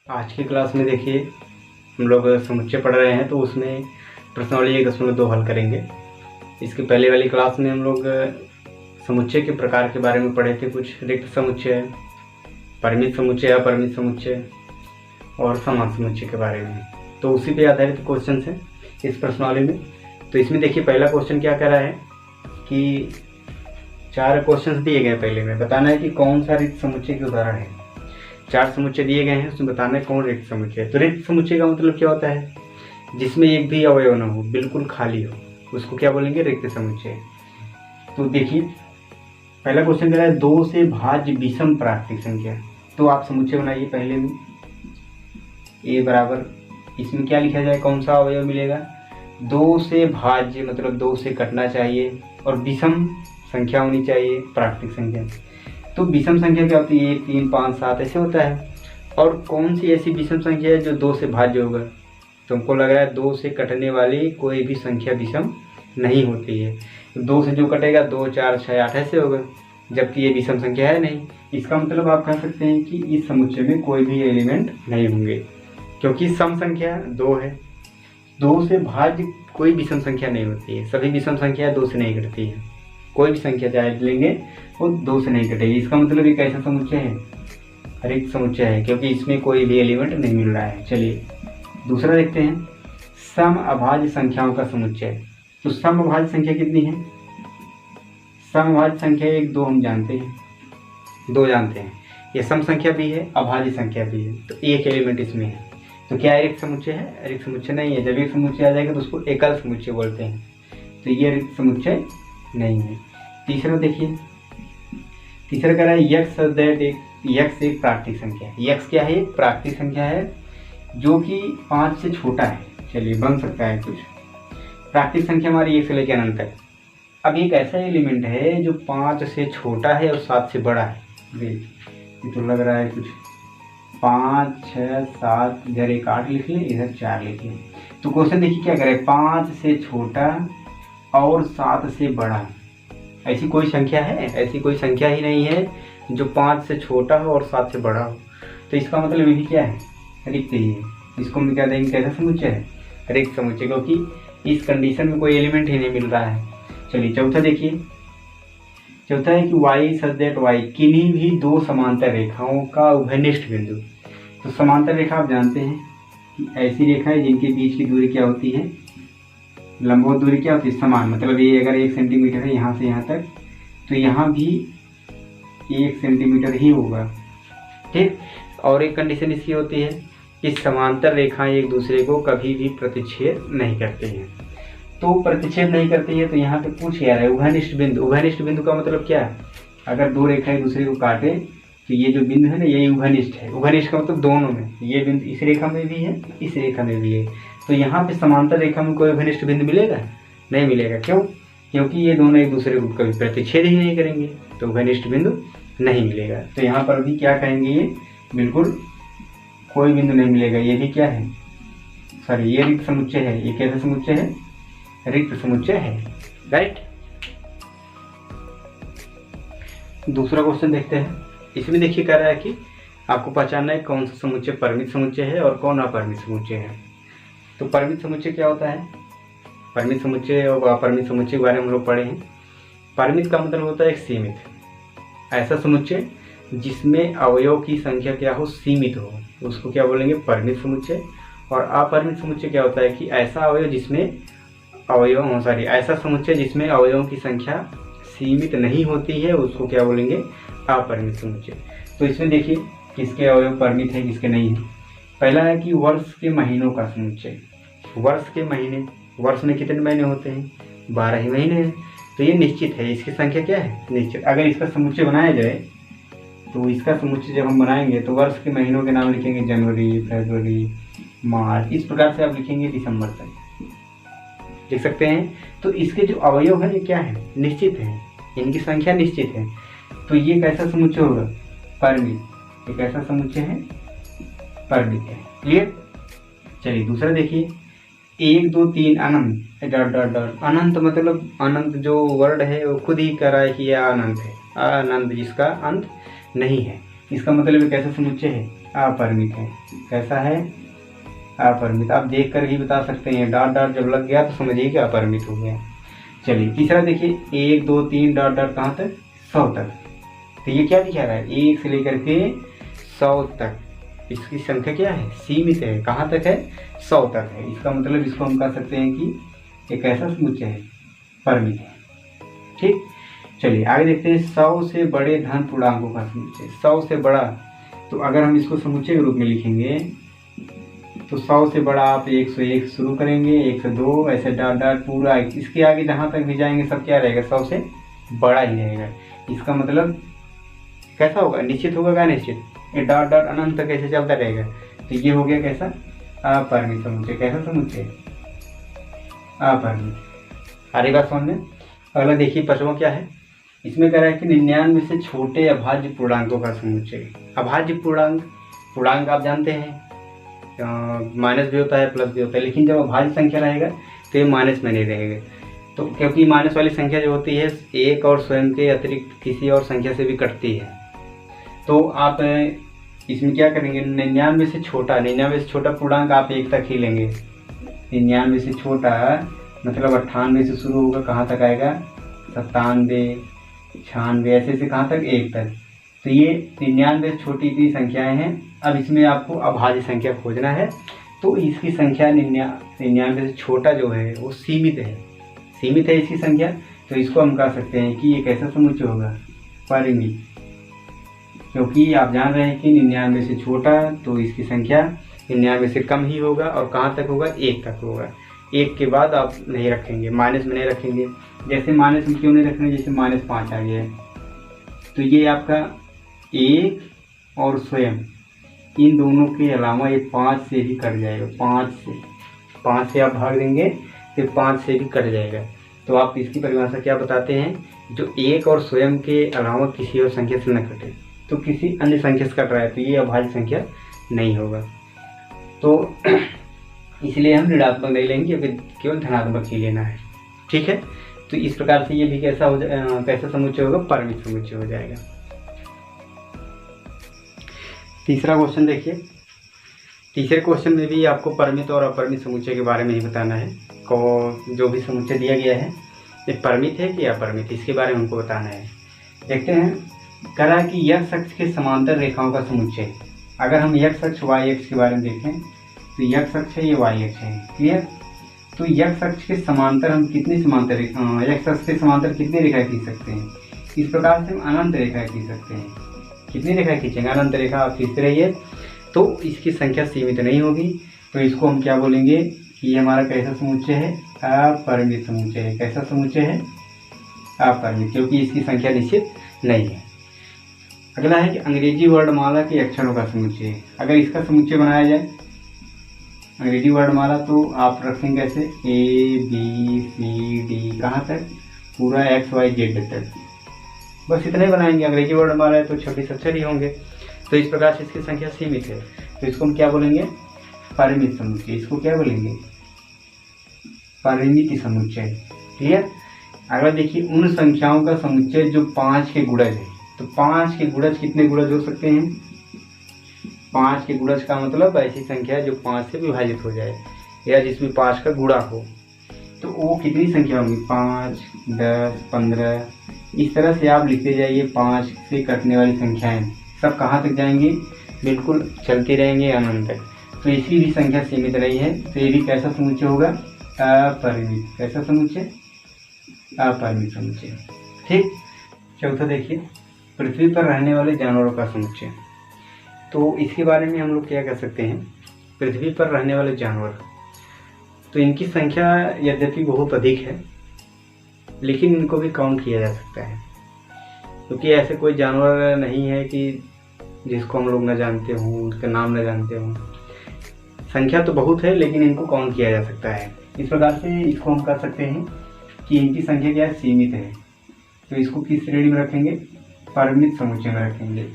आज की क्लास में देखिए हम लोग समुच्चय पढ़ रहे हैं, तो उसमें प्रश्नावली 1.2 हल करेंगे। इसके पहले वाली क्लास में हम लोग समुच्चय के प्रकार के बारे में पढ़े थे। कुछ रिक्त समुच्चय, परिमित समुच्चय, अपरिमित समुच्चय और समान समुच्चय के बारे में। तो उसी पे आधारित क्वेश्चन है इस प्रश्नावली में। तो इसमें देखिए पहला क्वेश्चन क्या कह रहा है कि 4 क्वेश्चन दिए गए। पहले में बताना है कि कौन सा रिक्त समुच्चय के उदाहरण है। 4 समुच्चय दिए गए हैं, उसमें बताना है कौन रिक्त समुच्चय है। तो रिक्त समुच्चय का मतलब क्या होता है? जिसमें एक भी अवयव न हो, बिल्कुल खाली हो, उसको क्या बोलेंगे? रिक्त समुच्चय। तो देखिए पहला क्वेश्चन कह रहा है 2 से भाज्य विषम प्राकृतिक संख्या। तो आप समुच्चय बनाइए। पहले में ए बराबर, इसमें क्या लिखा जाए, कौन सा अवयव मिलेगा? 2 से भाज्य मतलब 2 से कटना चाहिए और विषम संख्या होनी चाहिए, प्राकृतिक संख्या। तो विषम संख्या क्या होती है? 1, 3, 5, 7 ऐसे होता है। और कौन सी ऐसी विषम संख्या है जो 2 से भाज्य होगा? तो हमको लग रहा है 2 से कटने वाली कोई भी संख्या विषम नहीं होती है। तो 2 से जो कटेगा 2, 4, 6, 8 ऐसे होगा, जबकि ये विषम संख्या है नहीं। इसका मतलब आप कह सकते हैं कि इस समुच्चय में कोई भी एलिमेंट नहीं होंगे, क्योंकि सम संख्या 2 है। 2 से भाज्य कोई विषम संख्या नहीं होती है। सभी विषम संख्या 2 से नहीं कटती है। कोई भी संख्या चाहे लेंगे वो 2 से नहीं कटेगी। इसका मतलब ये कैसा समुच्चय है? रिक्त समुच्चय है, क्योंकि इसमें कोई भी एलिमेंट नहीं मिल रहा है। चलिए दूसरा देखते हैं, सम अभाज्य संख्याओं का समुच्चय। तो सम अभाज्य संख्या कितनी है? सम अभाज्य संख्या 1, 2 हम जानते हैं, 2 जानते हैं। ये सम संख्या भी है, अभाज्य संख्या भी है, तो एक एलिमेंट इसमें है। तो क्या रिक्त समुच्चय है? रिक्त समुच्चय नहीं है। जब एक समुच्चय आ जाएगा तो उसको एकल समुच्चय बोलते हैं। तो ये रिक्त समुच्चय नहीं है। तीसरा देखिए, तीसरा कह रहा है यक्स एक प्राकृतिक संख्या है। यक्स क्या है? एक प्राकृतिक संख्या है जो कि 5 से छोटा है। चलिए बन सकता है कुछ। प्राकृतिक संख्या हमारी 1 से लेकर अनंत तक। अब एक ऐसा एलिमेंट है जो 5 से छोटा है और 7 से बड़ा है। ये तो लग रहा है कुछ 5, 6, 7, इधर एक 8 लिख लें, इधर 4 लिख लें। तो क्वेश्चन देखिए क्या करें, 5 से छोटा और 7 से बड़ा। ऐसी कोई संख्या है? ऐसी कोई संख्या ही नहीं है जो 5 से छोटा हो और 7 से बड़ा हो। तो इसका मतलब यही क्या है? रिक्त ही है। इसको हम क्या देंगे? कैसा समुच्चय है? रिक्त समुच्चय, क्योंकि इस कंडीशन में कोई एलिमेंट ही नहीं मिल रहा है। चलिए चौथा देखिए, चौथा है कि y सच दैट y किन्हीं भी 2 समांतर रेखाओं का उभयनिष्ठ बिंदु। तो समांतर रेखा आप जानते हैं कि ऐसी रेखा है जिनके बीच की दूरी क्या होती है? लंबवत दूरी क्या होती है? समान। मतलब ये अगर 1 सेंटीमीटर है यहाँ से यहाँ तक, तो यहाँ भी 1 सेंटीमीटर ही होगा, ठीक। और एक कंडीशन इसकी होती है कि समांतर रेखाएं एक दूसरे को कभी भी प्रतिच्छेद नहीं करती हैं। तो प्रतिच्छेद नहीं करती है, तो यहाँ पे पूछ क्या है? उभयनिष्ठ बिंदु। उभयनिष्ठ बिंदु का मतलब क्या है? अगर 2 रेखाएं एक दूसरे को काटे तो ये जो बिंदु है ना, यही उभयनिष्ठ है। उभयनिष्ठ का मतलब दोनों में, ये बिंदु इस रेखा में भी है, इस रेखा में भी है। तो यहाँ पे समांतर रेखा में कोई उभयनिष्ठ बिंदु मिलेगा? नहीं मिलेगा। क्यों? क्योंकि ये दोनों एक दूसरे को कभी प्रतिच्छेद ही नहीं करेंगे, तो उभयनिष्ठ बिंदु नहीं मिलेगा। तो यहाँ पर भी क्या कहेंगे? ये बिल्कुल कोई बिंदु नहीं मिलेगा। ये भी क्या है? सॉरी, ये रिक्त समुच्चय है। ये कैसा समुच्चय है? रिक्त समुच्चय है, राइट। दूसरा क्वेश्चन देखते हैं। इसमें देखिए कह रहा है कि आपको पहचानना है कौन सा समुच्चय परिमित समुच्चय है और कौन अपरिमित समुच्चय है। तो परिमित समुच्चय क्या होता है? परिमित समुच्चय और अपरिमित समुच्चय के बारे में हम लोग पढ़े हैं। परिमित का मतलब होता है एक सीमित, ऐसा समुच्चय जिसमें अवयव की संख्या क्या हो? सीमित हो, उसको क्या बोलेंगे? परिमित समुच्चय। और अपरिमित समुच्चय क्या होता है कि ऐसा अवयव जिसमें ऐसा समुच्चय जिसमें अवयवों की संख्या सीमित नहीं होती है, उसको क्या बोलेंगे? अपरिमित समुच्चय। तो इसमें देखिए किसके अवयव परिमित है, किसके नहीं है। पहला है कि वर्ष के महीनों का समुच्चय। वर्ष के महीने, वर्ष में कितने महीने होते हैं? 12 ही महीने हैं। तो ये निश्चित है, इसकी संख्या क्या है? निश्चित। अगर इसका समुच्चय बनाया जाए तो इसका समुच्चय जब हम बनाएंगे तो वर्ष के महीनों के नाम लिखेंगे जनवरी, फरवरी, मार्च, इस प्रकार से आप लिखेंगे दिसंबर तक लिख सकते हैं। तो इसके जो अवयव है ये क्या है? निश्चित है, इनकी संख्या निश्चित है। तो ये कैसा समुच्चय होगा? परिमित। ये कैसा समुच्चय है? परिमित है। क्लियर? चलिए दूसरा देखिए, 1, 2, 3 अनंत डॉट डॉट डॉट। अनंत मतलब अनंत जो वर्ड है वो खुद ही कह रहा है कि यह अनंत है। अनंत जिसका अंत नहीं है, इसका मतलब ये कैसा समुच्चय है? अपरिमित है। कैसा है? अपरिमित। आप देख कर ही बता सकते हैं, डॉट डॉट जब लग गया तो समझिए कि अपरिमित हो गया। चलिए तीसरा देखिए, 1 2 3 डॉट डॉट कहाँ तक? 100 तक। तो ये क्या दिखा रहा है? 1 से लेकर के 100 तक इसकी संख्या क्या है? सीमित है। कहाँ तक है? 100 तक है। इसका मतलब इसको हम कह सकते हैं कि एक ऐसा समुच्चय है, परिमित है। ठीक, चलिए आगे देखते हैं। 100 से बड़े धन पूर्णांकों का समुच्चय। 100 से बड़ा, तो अगर हम इसको समुच्चय के रूप में लिखेंगे तो 100 से बड़ा आप 101 शुरू करेंगे, 102 ऐसे डॉट डॉट पूरा, इसके आगे जहाँ तक भी जाएंगे सब क्या रहेगा? 100 से बड़ा ही रहेगा। इसका मतलब कैसा होगा? निश्चित होगा क्या? निश्चित। ये डॉट डॉट अनंत तक कैसे चलता रहेगा। तो ये हो गया कैसा? अपरिमित समुच्चय। कैसा समुच्चय? अपरिमित। सारी बात समझ में। अगला देखिए 5वां क्या है, इसमें कह रहा है कि 99 से छोटे अभाज्य पूर्णांकों का समुच्चय। अभाज्य पूर्णांक आप जानते हैं माइनस भी होता है प्लस भी होता है, लेकिन जब अभाज्य संख्या रहेगा तो ये माइनस में नहीं रहेगा। तो क्योंकि माइनस वाली संख्या जो होती है एक और स्वयं के अतिरिक्त किसी और संख्या से भी कटती है। तो आप इसमें क्या करेंगे? 99 से छोटा पूर्णांक आप 1 तक ही लेंगे। 99 से छोटा मतलब 98 से शुरू होगा, कहाँ तक आएगा? 97, 96 ऐसे से कहाँ तक? 1 तक। तो ये 99 से छोटी इतनी संख्याएं हैं। अब इसमें आपको अभाज्य संख्या खोजना है, तो इसकी संख्या 99 से छोटा जो है वो सीमित है इसकी संख्या। तो इसको हम कह सकते हैं कि ये कैसा समुच्चय होगा? परिमित। क्योंकि आप जान रहे हैं कि 99 से छोटा, तो इसकी संख्या 99 से कम ही होगा। और कहाँ तक होगा? 1 तक होगा। 1 के बाद आप नहीं रखेंगे, माइनस में नहीं रखेंगे। जैसे माइनस में क्यों नहीं रखेंगे? जैसे -5 आ गया है, तो ये आपका 1 और स्वयं इन दोनों के अलावा ये 5 से भी कट जाएगा। 5 से आप भाग देंगे तो 5 से भी कट जाएगा। तो आप इसकी परिभाषा क्या बताते हैं? जो 1 और स्वयं के अलावा किसी और संख्या से न कटे, तो किसी अन्य संख्या से कट रहा है तो ये अभाज्य संख्या नहीं होगा। तो इसलिए हम ऋणात्मक नहीं लेंगे, केवल धनात्मक ही लेना है। ठीक है, तो इस प्रकार से ये भी कैसा समुच्चय होगा? परिमित समुच्चय हो जाएगा। तीसरा क्वेश्चन देखिए। तीसरे क्वेश्चन में भी आपको परिमित और अपरिमित समुच्चय के बारे में ही बताना है। जो भी समुच्चय दिया गया है ये परिमित है कि अपरिमित, इसके बारे में हमको बताना है। देखते हैं, कह रहा है कि x अक्ष के समांतर रेखाओं का समुच्चय। अगर हम x अक्ष y अक्ष के बारे में देखें तो x अक्ष है, ये y अक्ष है। क्लियर? तो x अक्ष के समांतर हम कितनी समांतर x अक्ष के समांतर कितनी रेखाएं खींच सकते हैं? इस प्रकार से हम अनंत रेखाएं खींच सकते हैं। कितनी रेखाएं खींचेंगे? अनंत रेखा आप खींचते रहिए, तो इसकी संख्या सीमित नहीं होगी। तो इसको हम क्या बोलेंगे कि ये हमारा कैसा समुच्चय है? अपरिमित समुच्चय है। कैसा समुच्चय है? अपरिमित, क्योंकि इसकी संख्या निश्चित नहीं है। अगला है कि अंग्रेजी वर्णमाला के अक्षरों का समुच्चय। अगर इसका समुच्चय बनाया जाए अंग्रेजी वर्णमाला, तो आप रखेंगे कैसे? ABCD कहाँ तक? पूरा XYZ तक। बस इतना ही बनाएंगे। अंग्रेजी वर्णमाला है तो 26 अक्षर ही होंगे, तो इस प्रकार से इसकी संख्या सीमित है। तो इसको हम क्या बोलेंगे? परिमित समुच्चय। इसको क्या बोलेंगे? परिमित समुच्चय। क्लियर? अगला देखिए, उन संख्याओं का समुच्चय जो 5 के गुणज है। तो 5 के गुणज कितने गुणज हो सकते हैं? 5 के गुणज का मतलब ऐसी संख्या जो 5 से विभाजित हो जाए या जिसमें 5 का गुणा हो। तो वो कितनी संख्या होंगी? 5, 10, 15, इस तरह से आप लिखते जाइए। 5 से कटने वाली संख्याएं सब कहाँ तक जाएंगी? बिल्कुल चलती रहेंगी अनंत तक। तो इसकी भी संख्या सीमित नहीं है, तो ये भी कैसा समुच्चय होगा? अपरिमित। कैसा समुच्चय? अपरिमित समुच्चय। ठीक। चौथा देखिए, पृथ्वी पर रहने वाले जानवरों का समुच्चय। तो इसके बारे में हम लोग क्या कह सकते हैं? पृथ्वी पर रहने वाले जानवर, तो इनकी संख्या यद्यपि बहुत अधिक है, लेकिन इनको भी काउंट किया जा सकता है। क्योंकि ऐसे कोई जानवर नहीं है कि जिसको हम लोग न जानते हों, उसका नाम न जानते हों। संख्या तो बहुत है, लेकिन इनको काउंट किया जा सकता है। इस प्रकार से इसको हम कह सकते हैं कि इनकी संख्या क्या है? सीमित है। तो इसको किस श्रेणी में रखेंगे? परिमित समुच्चय में रखेंगे।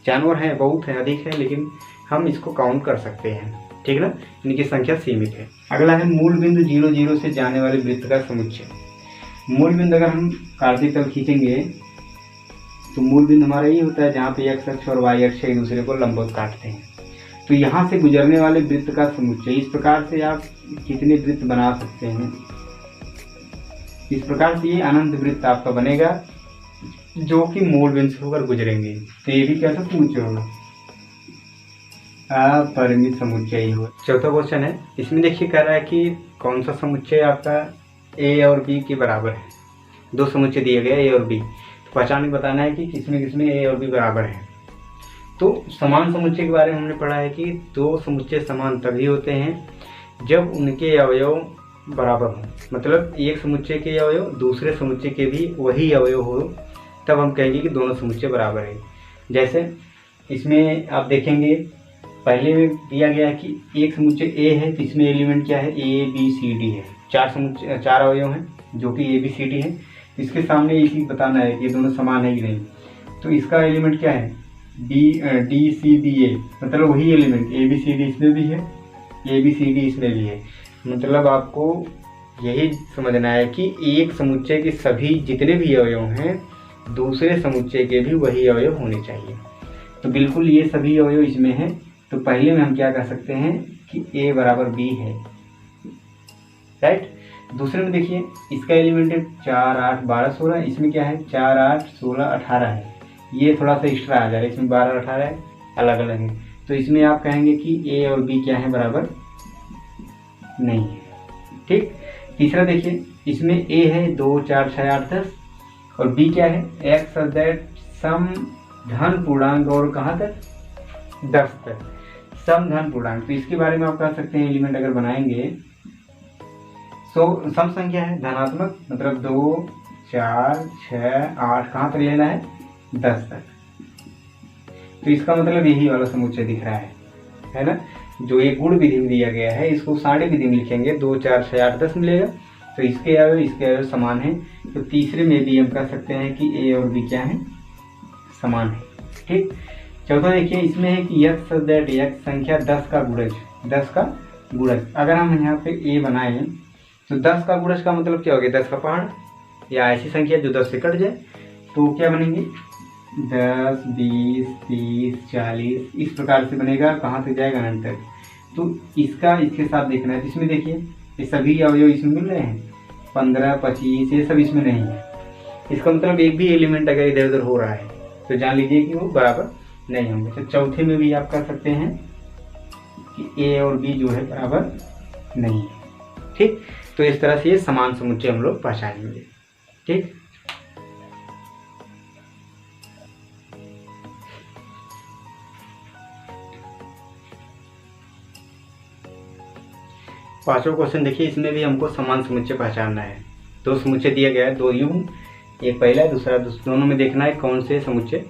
जानवर हैं, बहुत है, अधिक है, लेकिन हम इसको काउंट कर सकते हैं। ठीक ना? इनकी संख्या सीमित है। अगला है मूल बिंदु 0, 0 से जाने वाले वृत्त का समुच्चय। मूल बिंदु अगर हम कार्तिक तल खींचेंगे तो मूल बिंदु हमारा ये होता है जहाँ पे x अक्ष और y अक्ष एक दूसरे को लंबवत काटते हैं। तो यहाँ से गुजरने वाले वृत्त का समुच्चय, इस प्रकार से आप कितने वृत्त बना सकते हैं। इस प्रकार से ये अनंत वृत्त आपका बनेगा जो कि मूल बिंदु से होकर गुजरेंगे। तो ये भी कैसा समुच्चय होगा, अपरिमित समुच्चय ही होगा। चौथा क्वेश्चन है, इसमें देखिए कह रहा है कि कौन सा समुच्चय आपका a और b के बराबर है। दो समुच्चय दिए गए a और b, तो पहचान के बताना है कि किसमें किसमें a और b बराबर है। तो समान समुच्चय के बारे में हमने पढ़ा है कि दो समुच्चय समान तभी होते हैं जब उनके अवयव बराबर हों, मतलब एक समुच्चय के अवयव दूसरे समुच्चय के भी वही अवयव हो, तब हम कहेंगे कि दोनों समुच्चय बराबर है। जैसे इसमें आप देखेंगे पहले में दिया गया है कि एक समुच्चय a है, तो इसमें एलिमेंट क्या है, a b c d है। चार अवयव हैं जो कि a b c d है। इसके सामने इसी बताना है कि ये दोनों समान है कि नहीं। तो इसका एलिमेंट क्या है, d c b a, मतलब वही element a b c d इसमें भी है, a b c d इसमें भी है। मतलब आपको यही समझना है कि एक समुच्चय के सभी जितने भी अवयव हैं दूसरे समुच्चय के भी वही अवयव होने चाहिए। तो बिल्कुल ये सभी अवयव इसमें हैं। तो पहले में हम क्या कह सकते हैं कि a बराबर b है, राइट। दूसरे में देखिए इसका एलिमेंट है 4 8 12 16, इसमें क्या है 4 8 16 18 है। ये थोड़ा सा एक्स्ट्रा आ जा रहा है, इसमें 12 18 है, अलग अलग है। तो इसमें आप कहेंगे कि a और b क्या है, बराबर नहीं है, ठीक। तीसरा देखिए इसमें a है 2 4 6 8 10 और b क्या है x दैट सम धन पूर्णांक और कहाँ तक 10 तक, सम धन पूर्णांक। तो इसके बारे में आप कह सकते हैं एलिमेंट अगर बनाएंगे तो सम संख्या है धनात्मक, मतलब 2 4 6 8 कहाँ तक लेना है 10 तक। तो इसका मतलब यही वाला समुच्चय दिख रहा है ना। जो ये गुण विधि में दिया गया है इसको सारणी विधि में लिखेंगे, 2 4 6 8 10 मिलेगा। तो इसके अवयव समान है। तो तीसरे में भी हम कह सकते हैं कि a और b क्या है, समान है, ठीक। चौथा देखिए इसमें है कि x दैट x संख्या 10 का गुणज, 10 का गुणज। अगर हम यहाँ पे a बनाएं तो 10 का गुणज का मतलब क्या हो गया, 10 का पहाड़, या ऐसी संख्या जो 10 से कट जाए। तो क्या बनेंगे 10 20 30 40, इस प्रकार से बनेगा, कहाँ तक जाएगा अनंत तक। तो इसका इसके साथ देखना है। तो इसमें देखिए ये सभी अवयव इसमें मिल रहे हैं, 15 25 ये सब इसमें नहीं है। इसका मतलब एक भी एलिमेंट अगर इधर उधर हो रहा है तो जान लीजिए कि वो बराबर नहीं होंगे। तो चौथे में भी आप कर सकते हैं कि a और b जो है बराबर नहीं है, ठीक। तो इस तरह से ये समान समुच्चय हम लोग पहचानेंगे, ठीक। पांचवा क्वेश्चन देखिए, इसमें भी हमको समान समुच्चय पहचानना है। दो समुच्चय दिया गया है, दो युग्म, एक पहला है दूसरा, दोनों में देखना है कौन से समुच्चय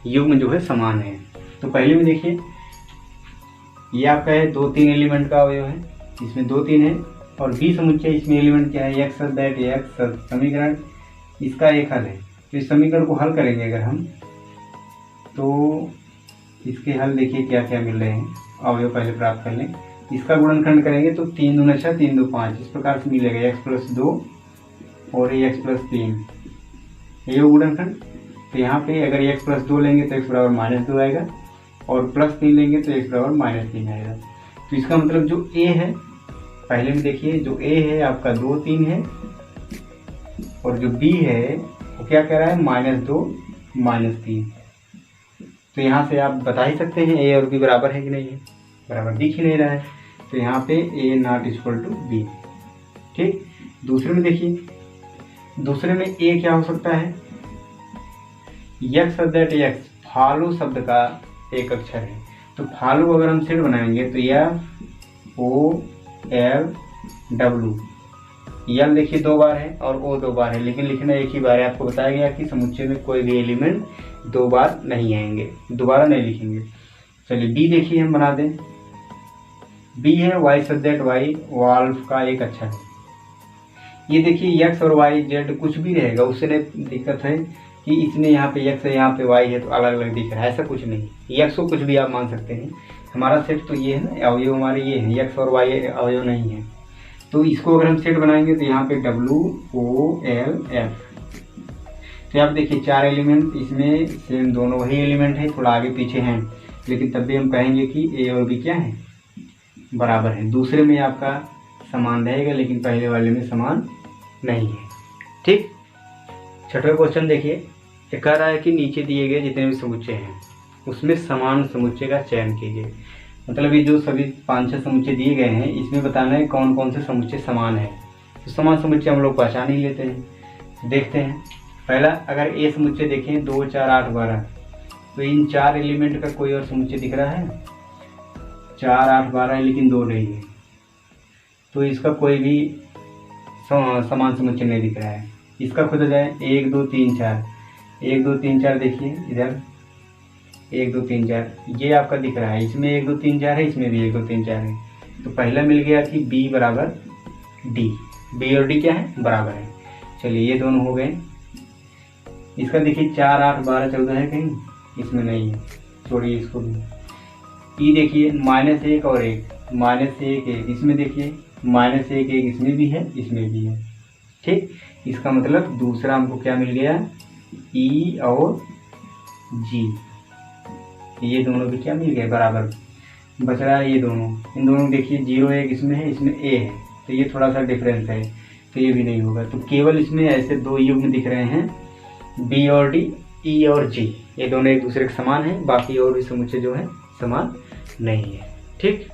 युग्म जो है समान है। तो पहले में देखिए ये आपका है 2 3 एलिमेंट का अवयव है, इसमें 2 3 है। और बी समुच्चय इसमें एलिमेंट क्या है x दैट x समीकरण, इसका एक हल है। तो इस समीकरण को हल करेंगे अगर हम, तो इसके हल देखिए क्या क्या मिल रहे हैं, अवयव पहले प्राप्त कर लें। इसका गुणनखंड करेंगे तो 3 दूना 6 3 2 5, इस प्रकार से मिलेगा x + 2 और x + 3, ये गुणनखंड। तो यहाँ पे अगर x + 2 लेंगे तो x बराबर -2 आएगा, और +3 लेंगे तो x बराबर -3 आएगा। तो इसका मतलब जो a है, पहले में देखिए जो a है आपका 2 3 है, और जो b है वो क्या कह रहा है -2 -3। तो यहाँ से आप बता ही सकते हैं a और b बराबर है कि नहीं है, बराबर दिख ही नहीं रहा है। तो यहाँ पे a ≠ b, ठीक। दूसरे में देखिए, दूसरे में a क्या हो सकता है, x दैट x फालू शब्द का एक अक्षर है। तो फालू अगर हम सेट बनाएंगे तो FOLW, यल देखिए 2 बार है और O 2 बार है, लेकिन लिखना एक ही बार है। आपको बताया गया कि समुच्चय में कोई भी एलिमेंट 2 बार नहीं आएंगे, दोबारा नहीं लिखेंगे। चलिए B देखिए हम बना दें, B है y दैट y वाल्व का एक अक्षर है। ये देखिए x और y z कुछ भी रहेगा, उससे नहीं दिक्कत है कि इसमें यहाँ पे x है यहाँ पे y है तो अलग अलग दिख रहा है, ऐसा कुछ नहीं। x को कुछ भी आप मान सकते हैं। हमारा सेट तो ये है ना, अवयव हमारे ये है, x और y अवयव नहीं है। तो इसको अगर हम सेट बनाएंगे तो यहाँ पे WOLF, तो आप देखिए 4 एलिमेंट इसमें सेम दोनों वही एलिमेंट है, थोड़ा आगे पीछे हैं, लेकिन तब भी हम कहेंगे कि ए और बी क्या है, बराबर है। दूसरे में आपका समान रहेगा लेकिन पहले वाले में समान नहीं है। ठीक, छठवां क्वेश्चन देखिए, ये कह रहा है कि नीचे दिए गए जितने भी समुच्चय हैं उसमें समान समुच्चय का चयन कीजिए। मतलब ये जो सभी 5-6 समुच्चय दिए गए हैं इसमें बताना है कौन कौन से समुच्चय समान है। तो समान समुच्चय हम लोग पहचान ही लेते हैं। देखते हैं, पहला अगर ए समुच्चय देखें 2, 4, 8, 12, तो इन 4 एलिमेंट का कोई और समुच्चय दिख रहा है? 4, 8, 12 लेकिन 2 नहीं है, तो इसका कोई भी समान समुच्चय नहीं दिख रहा है। इसका खुद हो जाए 1, 2, 3, 4, 1, 2, 3, 4 देखिए इधर 1, 2, 3, 4 ये आपका दिख रहा है, इसमें 1, 2, 3, 4 है, इसमें भी 1, 2, 3, 4 है। तो पहला मिल गया कि बी बराबर डी, बी और डी क्या है, बराबर है। चलिए ये दोनों हो गए। इसका देखिए 4, 8, 12, 14 है कहीं, इसमें नहीं है, छोड़िए इसको भी। ई देखिए -1 और 1, -1, 1 इसमें देखिए -1, 1 इसमें भी है, इसमें भी है। ठीक, इसका मतलब दूसरा हमको क्या मिल गया, ई और जी, ये दोनों भी क्या मिल गए, बराबर। बच रहा है ये दोनों, इन दोनों देखिए 0, 1 इसमें है, इसमें ए है, तो ये थोड़ा सा डिफरेंस है, तो ये भी नहीं होगा। तो केवल इसमें ऐसे 2 युग्म दिख रहे हैं, बी और डी, ई और जी, ये दोनों एक दूसरे के समान हैं, बाकी और भी समुच्चय जो है समान नहीं है। ठीक।